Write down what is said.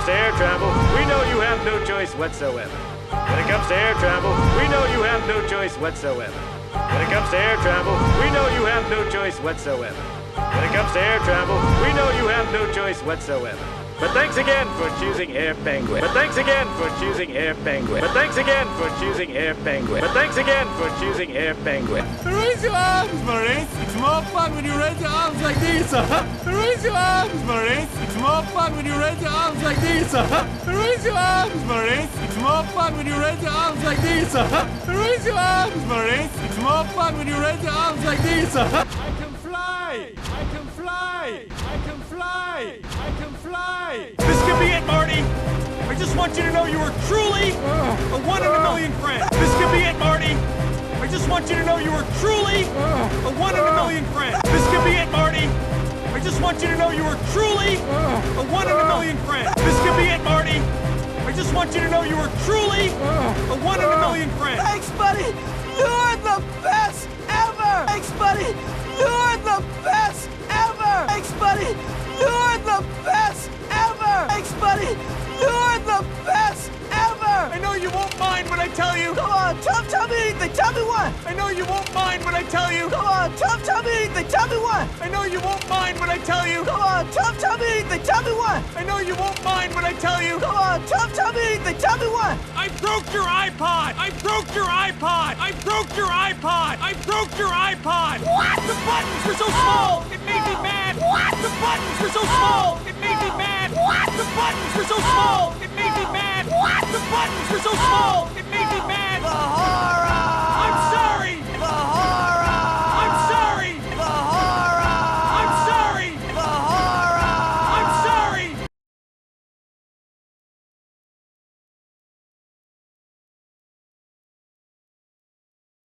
comes to air travel, we know you have no choice whatsoever. When it comes to air travel, we know you have no choice whatsoever. When it comes to air travel, we know you have no choice whatsoever. When it comes to air travel, we know you have no choice whatsoever. But thanks again for choosing Air Penguin. But thanks again for choosing Air Penguin. But thanks again for choosing Air Penguin. But thanks again for choosing Air Penguin. Raise your arms, Maurice. It's more fun when you raise your arms like these. Raise your arms, Maurice. It's more fun when you raise your arms like these. Raise your arms, Maurice. It's more fun when you raise your arms like these. Raise your arms, Maurice. It's more fun when you raise your arms like these. I can fly. I can fly. I can fly. I can fly. This could be it, Marty. I just want you to know you are truly a one in a million friend. This could be it, Marty. I just want you to know you are truly a one in a million friend. This could be it, Marty. I just want you to know you are truly a one in a million friend. This could be it, Marty. I just want you to know you are truly a one in a million friend. Thanks, buddy. You're the best ever. Thanks, buddy. You're the best ever. Thanks, buddy. You're the best ever. Thanks, buddy. You're the best ever. I know you won't mind when I tell you. Come on, tell me anything. Tell me what. I know you won't mind when I tell you. Come on, tell me anything. Tell me what. I know you won't mind when I tell you. Come on, tell me anything. Tell me what. I know you won't mind when I tell you. Come on, tell me anything. Tell me what. I broke your iPod! I broke your iPod! I broke your iPod! I broke your iPod! What? The buttons were so small, it made me mad! What? The buttons were so small, it made me mad! What? The buttons were so small!